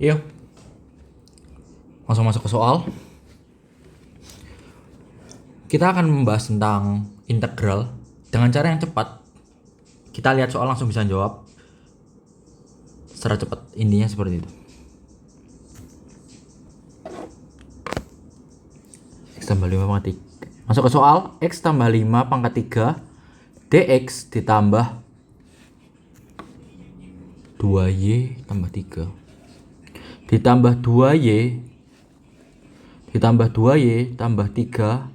Yuk, langsung masuk ke soal. Kita akan membahas tentang integral dengan cara yang cepat. Kita lihat soal langsung bisa jawab secara cepat. Intinya seperti itu. X tambah 5 pangkat 3. Masuk ke soal. X tambah 5 pangkat 3 dx ditambah 2y tambah 3 ditambah 2y ditambah 2y tambah 3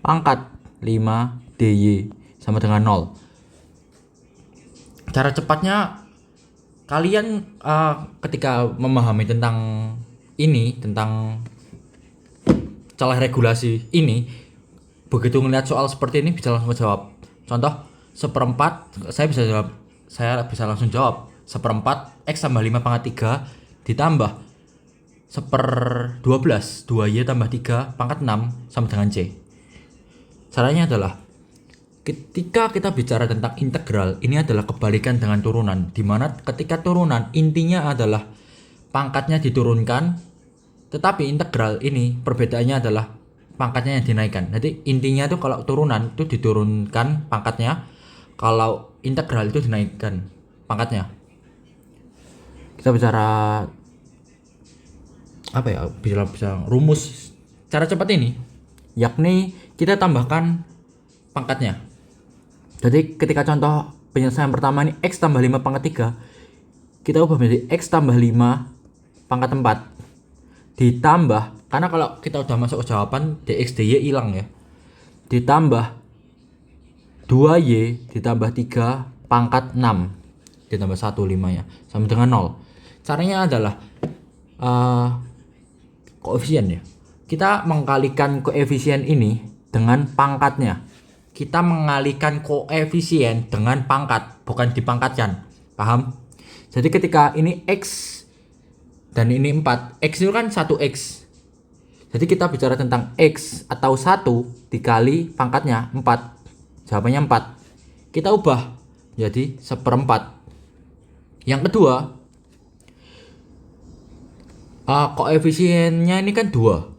pangkat 5 dy sama dengan 0. Cara cepatnya kalian ketika memahami tentang ini, tentang celah regulasi ini, begitu ngeliat soal seperti ini bisa langsung jawab. Contoh, seperempat, saya bisa langsung jawab. Seperempat x tambah 5 pangkat 3 ditambah 1/12 2y tambah 3 pangkat 6 sama dengan c. Caranya adalah ketika kita bicara tentang integral, ini adalah kebalikan dengan turunan, dimana ketika turunan intinya adalah pangkatnya diturunkan, tetapi integral ini perbedaannya adalah pangkatnya yang dinaikkan. Jadi intinya itu kalau turunan itu diturunkan pangkatnya, kalau integral itu dinaikkan pangkatnya. Kita bicara apa ya, bisa rumus cara cepat ini, yakni kita tambahkan pangkatnya. Jadi ketika contoh penyelesaian pertama ini x tambah 5 pangkat 3, kita ubah menjadi x tambah 5 pangkat 4 ditambah, karena kalau kita udah masuk ke jawaban dx dy hilang ya, ditambah 2y ditambah 3 pangkat 6 ditambah 1 5 ya sama dengan 0. Caranya adalah koefisien ya. Kita mengkalikan koefisien ini dengan pangkatnya. Kita mengalikan koefisien dengan pangkat, bukan dipangkatkan. Paham? Jadi ketika ini x dan ini 4, x itu kan 1x. Jadi kita bicara tentang x atau 1 dikali pangkatnya 4. Jawabannya 4. Kita ubah jadi 1/4. Yang kedua, koefisiennya ini kan 2.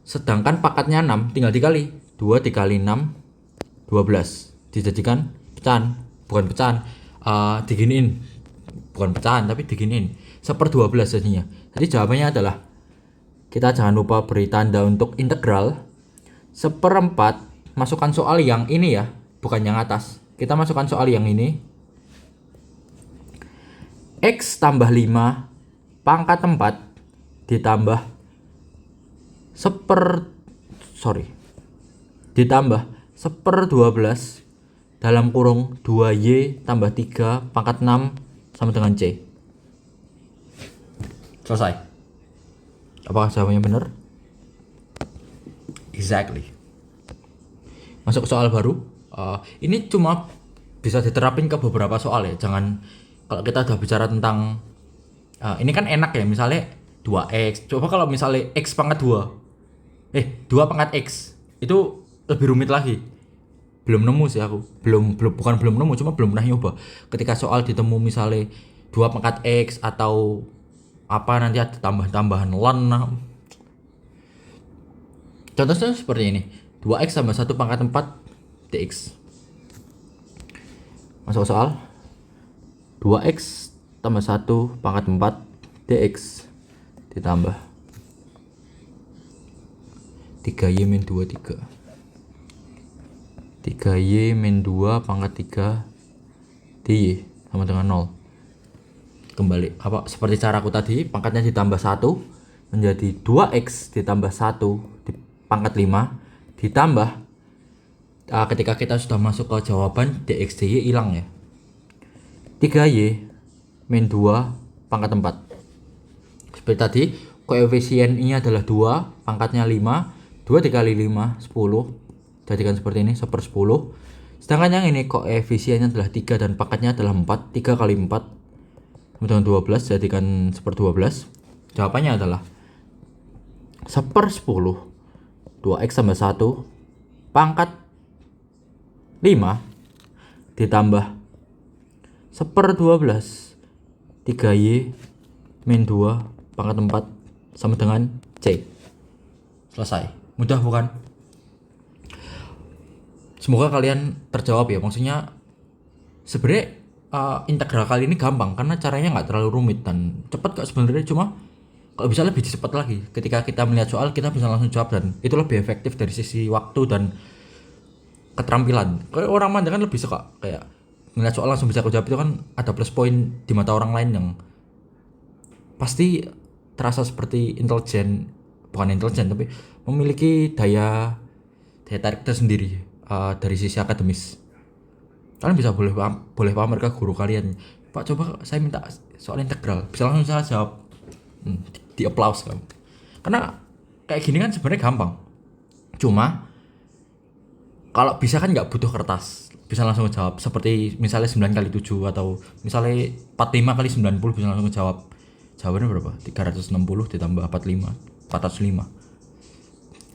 Sedangkan pangkatnya 6, tinggal dikali. 2 dikali 6 12. Dijadikan pecahan, bukan pecahan, diginiin. Bukan pecahan tapi diginiin. 1/12 jadinya. Jadi jawabannya adalah, kita jangan lupa beri tanda untuk integral. 1/4, masukkan soal yang ini ya, bukan yang atas. Kita masukkan soal yang ini. X tambah 5 pangkat 4 ditambah ditambah 1/12 dalam kurung 2y tambah 3 pangkat 6 sama dengan c. Selesai. Apakah jawabannya benar? Exactly. Masuk ke soal baru. Ini cuma bisa diterapin ke beberapa soal ya. Jangan, kalau kita udah bicara tentang ini kan enak ya, misalnya 2x. Coba kalau misalnya x pangkat 2 pangkat x, itu lebih rumit lagi. Belum nemu sih aku. Bukan belum nemu, cuma belum pernah nyoba. Ketika soal ditemu misalnya 2 pangkat x atau apa, nanti ada tambahan ln. Contohnya seperti ini. 2x tambah 1 pangkat 4 dx. Masuk soal. 2x tambah 1 pangkat 4 dx ditambah 3y min 2 3 3y min 2 pangkat 3 dy sama dengan 0. Kembali seperti caraku tadi, pangkatnya ditambah 1 menjadi 2x ditambah 1 di pangkat 5 ditambah ketika kita sudah masuk ke jawaban dx dy hilang ya, 3y min 2 pangkat 4. Seperti tadi, koefisien ini adalah 2, pangkatnya 5, 2 dikali 5 10. Jadikan seperti ini, 1/10. Sedangkan yang ini koefisiennya adalah 3 dan pangkatnya adalah 4. 3 kali 4 sama dengan 12, jadikan 1/12. Jawabannya adalah 1/10 2x tambah 1 pangkat 5 ditambah 1/12 3y min 2 pangkat 4 sama dengan C. Selesai. Mudah bukan? Semoga kalian terjawab ya. Maksudnya sebenarnya integral kali ini gampang karena caranya nggak terlalu rumit dan cepat kok sebenarnya. Cuma kalau bisa lebih cepat lagi. Ketika kita melihat soal kita bisa langsung jawab dan itu lebih efektif dari sisi waktu dan keterampilan. Kayak orang Manda kan lebih suka kayak melihat soal langsung bisa jawab, itu kan ada plus poin di mata orang lain yang pasti terasa seperti bukan intelijen tapi memiliki daya tarik tersendiri dari sisi akademis. Kalian bisa boleh pamer ke guru kalian, Pak coba saya minta soal integral, bisa langsung saya jawab. Di applause kamu. Karena kayak gini kan sebenarnya gampang. Cuma kalau bisa kan nggak butuh kertas, bisa langsung jawab. Seperti misalnya 9 kali 7 atau misalnya 45 kali 90 bisa langsung jawab. Jawabannya berapa? 360 ditambah 45, 405.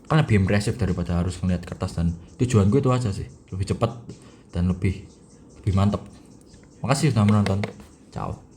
Kan lebih impresif daripada harus ngeliat kertas, dan tujuan gue itu aja sih, lebih cepat dan lebih mantap. Makasih sudah menonton. Ciao.